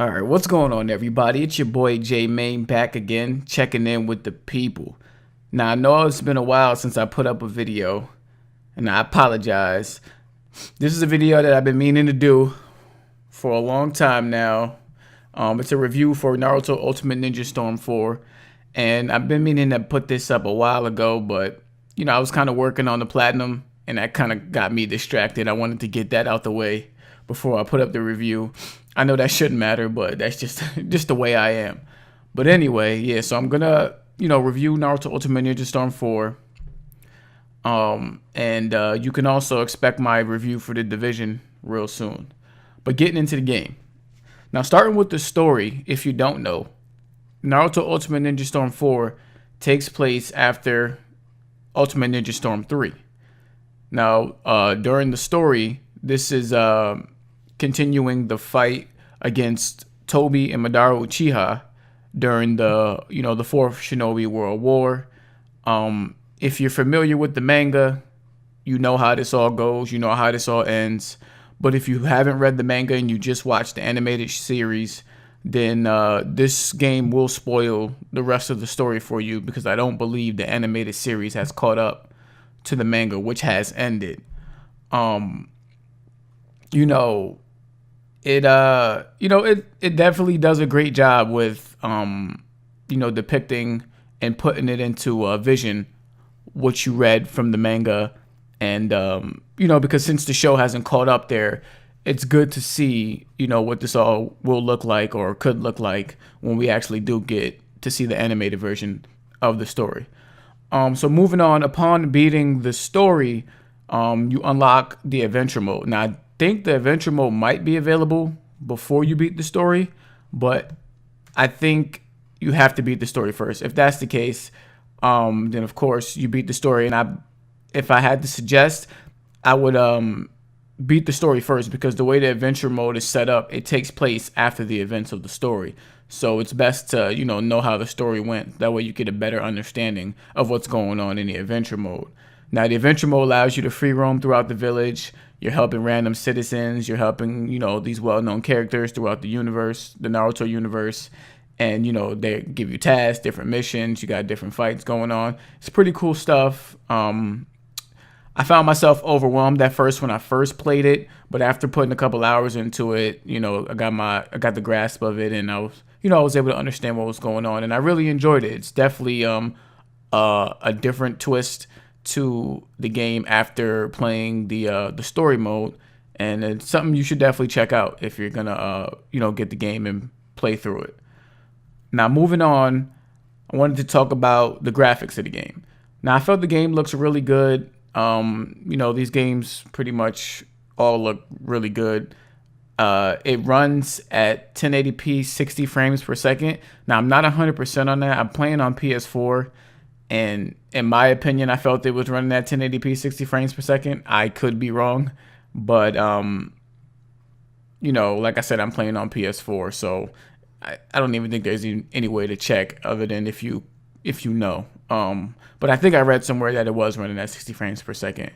All right, what's going on, everybody? It's your boy J Main back again, checking in with the people. Now, I know it's been a while since I put up a video, and I apologize. This is a video that I've been meaning to do for a long time now. It's a review for Naruto Ultimate Ninja Storm 4, and I've been meaning to put this up a while ago, but I was kind of working on the platinum, and that kind of got me distracted. I wanted to get that out the way before I put up the review. I know that shouldn't matter, but that's just just the way I am. But anyway, yeah, so I'm gonna review Naruto Ultimate Ninja Storm 4. And you can also expect my review for the division real soon. But getting into the game. Now, starting with the story, if you don't know, Naruto Ultimate Ninja Storm 4 takes place after Ultimate Ninja Storm 3. Now, during the story, this is continuing the fight against Tobi and Madara Uchiha during the Fourth Shinobi World War. If you're familiar with the manga, you know how this all goes. You know how this all ends. But if you haven't read the manga and you just watched the animated series, then this game will spoil the rest of the story for you, because I don't believe the animated series has caught up to the manga, which has ended. It definitely does a great job with depicting and putting it into a vision what you read from the manga. And because since the show hasn't caught up there, it's good to see what this all will look like, or could look like, when we actually do get to see the animated version of the story. So moving on, upon beating the story, you unlock the adventure mode. Now, I think the adventure mode might be available before you beat the story, but I think you have to beat the story first. If that's the case, then of course you beat the story. And if I had to suggest, I would beat the story first, because the way the adventure mode is set up, it takes place after the events of the story. So it's best to know how the story went. That way you get a better understanding of what's going on in the adventure mode. Now, the adventure mode allows you to free roam throughout the village. You're helping random citizens. You're helping, these well-known characters throughout the universe, the Naruto universe. And, they give you tasks, different missions. You got different fights going on. It's pretty cool stuff. I found myself overwhelmed at first when I first played it, but after putting a couple hours into it, I got the grasp of it, and I was able to understand what was going on, and I really enjoyed it. It's definitely a different twist to the game after playing the story mode, and it's something you should definitely check out if you're gonna get the game and play through it. Now, moving on, I wanted to talk about the graphics of the game. Now, I felt the game looks really good. These games pretty much all look really good. It runs at 1080p 60 frames per second. Now, I'm not 100% on that. I'm playing on PS4, and in my opinion, I felt it was running at 1080p 60 frames per second. I could be wrong, but like I said, I'm playing on PS4, so I don't even think there's any way to check other than if you know. But I think I read somewhere that it was running at 60 frames per second.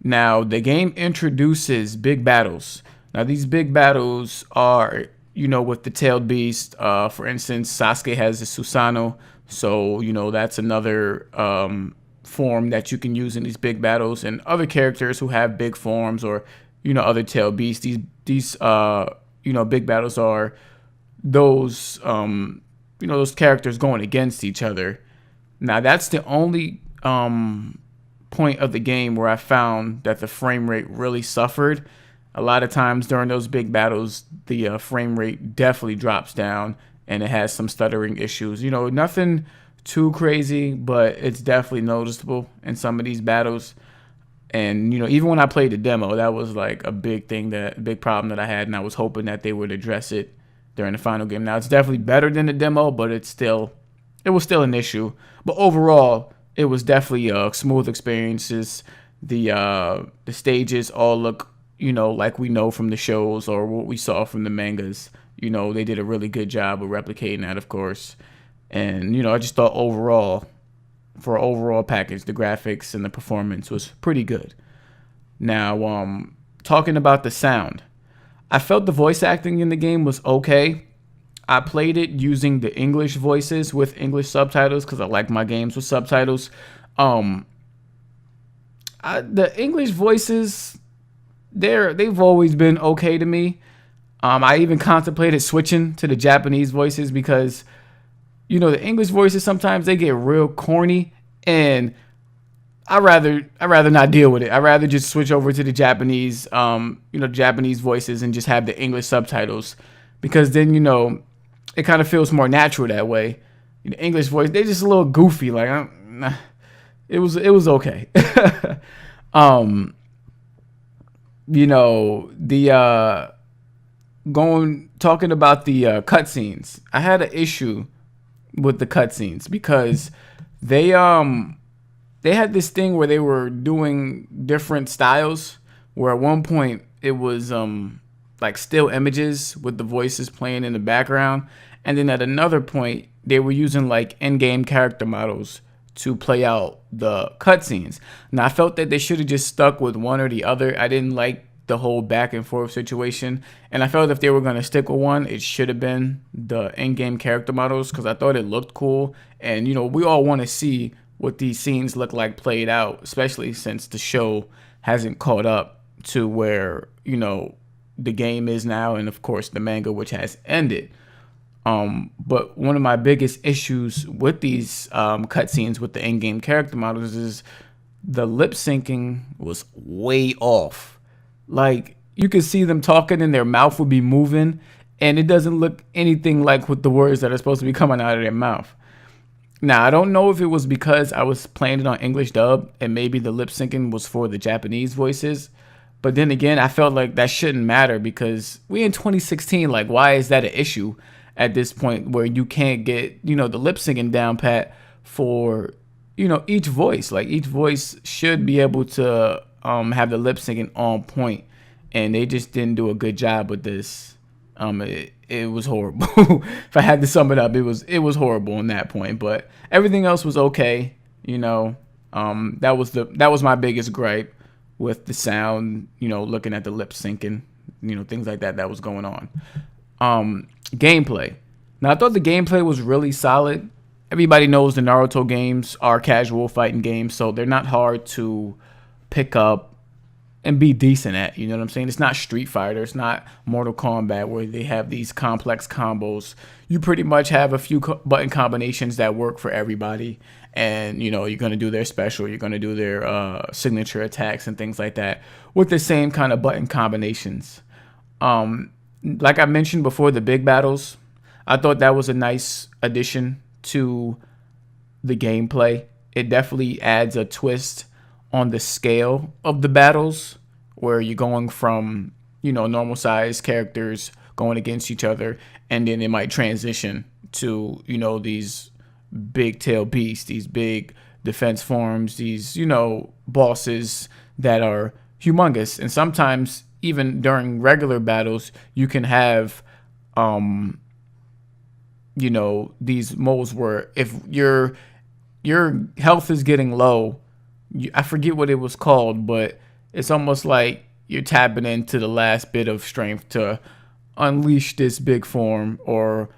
Now, the game introduces big battles. Now, these big battles are, with the tailed beast. For instance, Sasuke has the Susanoo. So, that's another form that you can use in these big battles. And other characters who have big forms, or, other tailed beasts. These big battles are those, those characters going against each other. Now, that's the only point of the game where I found that the frame rate really suffered. A lot of times during those big battles, the frame rate definitely drops down, and it has some stuttering issues. Nothing too crazy, but it's definitely noticeable in some of these battles. And, even when I played the demo, that was like a big problem that I had, and I was hoping that they would address it during the final game. Now, it's definitely better than the demo, but it was still an issue. But overall, it was definitely smooth experiences. The stages all look, like we know from the shows, or what we saw from the mangas. They did a really good job of replicating that, of course. And, I just thought overall, for an overall package, the graphics and the performance was pretty good. Now, talking about the sound, I felt the voice acting in the game was okay. I played it using the English voices with English subtitles because I like my games with subtitles. Um, the English voices, they've always been okay to me. I even contemplated switching to the Japanese voices because the English voices sometimes they get real corny, and I rather not deal with it. I rather just switch over to the Japanese Japanese voices and just have the English subtitles because then it kind of feels more natural that way. The English voice they're just a little goofy. Like it was okay. um, the going talking about the cutscenes. I had an issue with the cutscenes because they they had this thing where they were doing different styles. Where at one point it was like still images with the voices playing in the background, and then at another point they were using like in-game character models to play out the cutscenes. Now I felt that they should have just stuck with one or the other. I didn't like the whole back and forth situation, and I felt if they were going to stick with one, it should have been the in-game character models because I thought it looked cool, and we all want to see what these scenes look like played out, especially since the show hasn't caught up to where the game is now, and of course the manga, which has ended. But one of my biggest issues with these cutscenes with the in-game character models is the lip syncing was way off. Like you could see them talking and their mouth would be moving, and it doesn't look anything like with the words that are supposed to be coming out of their mouth. Now, I don't know if it was because I was playing it on English dub and maybe the lip syncing was for the Japanese voices. But then again, I felt like that shouldn't matter because we in 2016. Like, why is that an issue at this point where you can't get, the lip syncing down pat for, each voice? Like, each voice should be able to have the lip syncing on point. And they just didn't do a good job with this. It was horrible. If I had to sum it up, it was horrible on that point. But everything else was okay. That was my biggest gripe with the sound. Looking at the lip syncing, things like that was going on. Gameplay. Now I thought the gameplay was really solid. Everybody knows the Naruto games are casual fighting games, so they're not hard to pick up and be decent at. You know what I'm saying? It's not Street Fighter. It's not Mortal Kombat where they have these complex combos. You pretty much have a few button combinations that work for everybody. And, you're going to do their special. You're going to do their signature attacks and things like that with the same kind of button combinations. Like I mentioned before, the big battles, I thought that was a nice addition to the gameplay. It definitely adds a twist on the scale of the battles where you're going from normal size characters going against each other, and then it might transition to these big tail beasts, these big defense forms, these bosses that are humongous. And sometimes even during regular battles you can have these modes where if your health is getting low, I forget what it was called, but it's almost like you're tapping into the last bit of strength to unleash this big form or,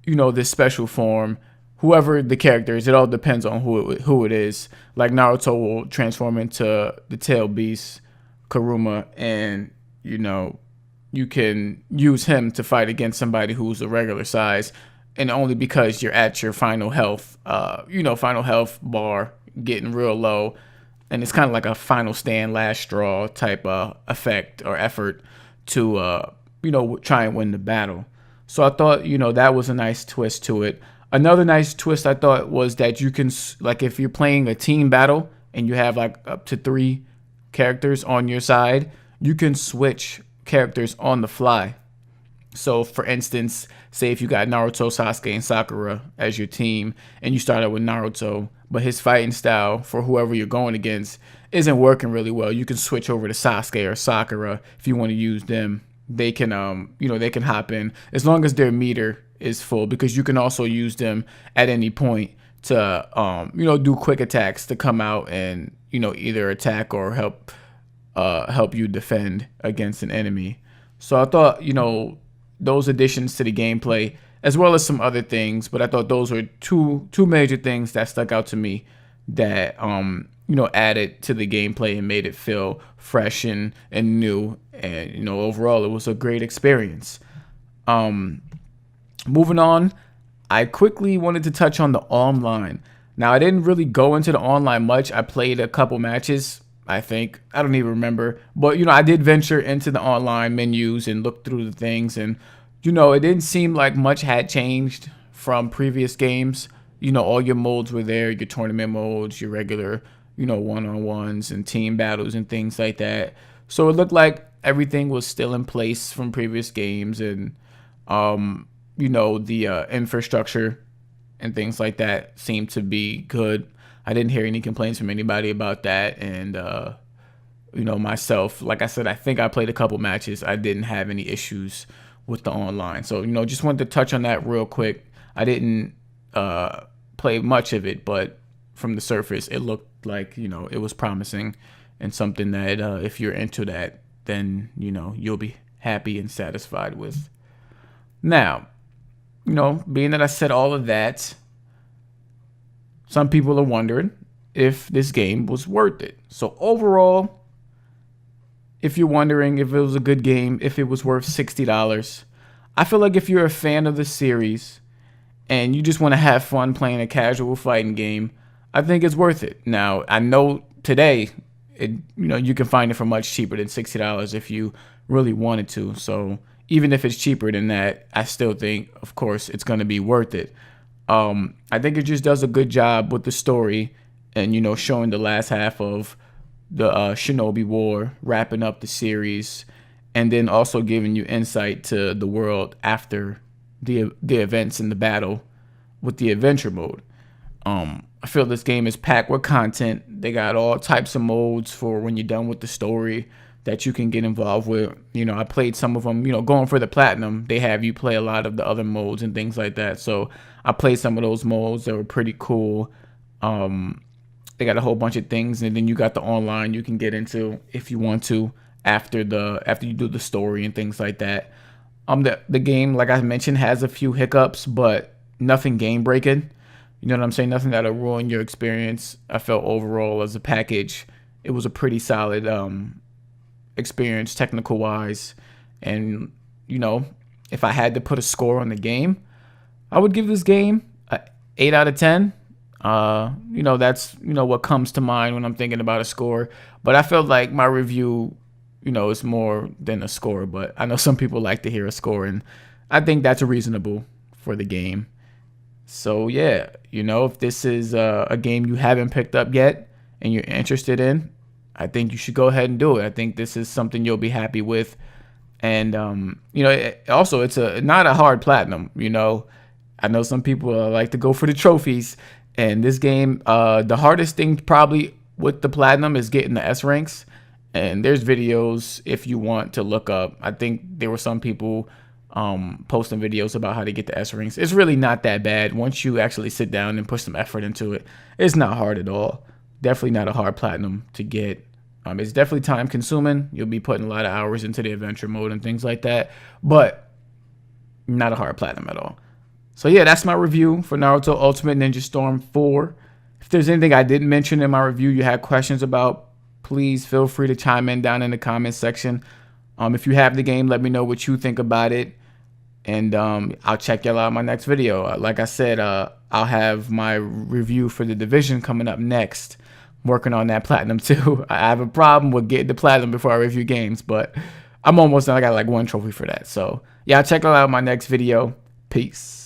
this special form. Whoever the character is, it all depends on who it is. Like Naruto will transform into the tail beast, Kuruma, and, you can use him to fight against somebody who's a regular size, and only because you're at your final health, final health bar getting real low. And it's kind of like a final stand, last straw type of effect or effort to, try and win the battle. So I thought, that was a nice twist to it. Another nice twist I thought was that you can, like, if you're playing a team battle and you have like up to 3 characters on your side, you can switch characters on the fly. So, for instance, say if you got Naruto, Sasuke, and Sakura as your team, and you start out with Naruto, but his fighting style for whoever you're going against isn't working really well, you can switch over to Sasuke or Sakura if you want to use them. They can, they can hop in as long as their meter is full, because you can also use them at any point to, do quick attacks to come out and, either attack or help you defend against an enemy. So I thought, those additions to the gameplay, as well as some other things. But I thought those were two major things that stuck out to me that added to the gameplay and made it feel fresh and new. And overall, it was a great experience. Moving on, I quickly wanted to touch on the online. Now, I didn't really go into the online much. I played a couple matches, I think. I don't even remember. But, I did venture into the online menus and look through the things. And, it didn't seem like much had changed from previous games. All your modes were there, your tournament modes, your regular, one-on-ones and team battles and things like that. So it looked like everything was still in place from previous games. And, the infrastructure and things like that seemed to be good. I didn't hear any complaints from anybody about that. And, myself, like I said, I think I played a couple matches. I didn't have any issues with the online. So, just wanted to touch on that real quick. I didn't play much of it, but from the surface, it looked like, it was promising and something that if you're into that, then, you'll be happy and satisfied with. Now, being that I said all of that, some people are wondering if this game was worth it. So overall, if you're wondering if it was a good game, if it was worth $60, I feel like if you're a fan of the series and you just want to have fun playing a casual fighting game, I think it's worth it. Now, I know today, you can find it for much cheaper than $60 if you really wanted to. So even if it's cheaper than that, I still think, of course, it's going to be worth it. I think it just does a good job with the story and, showing the last half of the Shinobi War, wrapping up the series, and then also giving you insight to the world after the events in the battle with the adventure mode. I feel this game is packed with content. They got all types of modes for when you're done with the story that you can get involved with. I played some of them, going for the platinum. They have you play a lot of the other modes and things like that. So I played some of those modes that were pretty cool. They got a whole bunch of things, and then you got the online you can get into if you want to after you do the story and things like that. The game, like I mentioned, has a few hiccups, but nothing game breaking. You know what I'm saying? Nothing that'll ruin your experience. I felt overall as a package, it was a pretty solid experience technical wise. And if I had to put a score on the game, I would give this game a 8 out of 10. That's what comes to mind when I'm thinking about a score. But I felt like my review is more than a score, but I know some people like to hear a score, and I think that's reasonable for the game. So yeah, if this is a game you haven't picked up yet and you're interested in, I think you should go ahead and do it. I think this is something you'll be happy with. And, it's not a hard platinum. I know some people like to go for the trophies. And this game, the hardest thing probably with the platinum is getting the S ranks. And there's videos if you want to look up. I think there were some people posting videos about how to get the S ranks. It's really not that bad once you actually sit down and put some effort into it. It's not hard at all. Definitely not a hard platinum to get. It's definitely time consuming. You'll be putting a lot of hours into the adventure mode and things like that, but not a hard platinum at all. So yeah, that's my review for Naruto Ultimate Ninja Storm 4. If there's anything I didn't mention in my review you had questions about, please feel free to chime in down in the comments section. If you have the game, let me know what you think about it. And I'll check y'all out in my next video. Like I said, I'll have my review for the Division coming up next. I'm working on that platinum too. I have a problem with getting the platinum before I review games, but I'm almost done. I got like 1 trophy for that. So yeah, I'll check y'all out in my next video. Peace.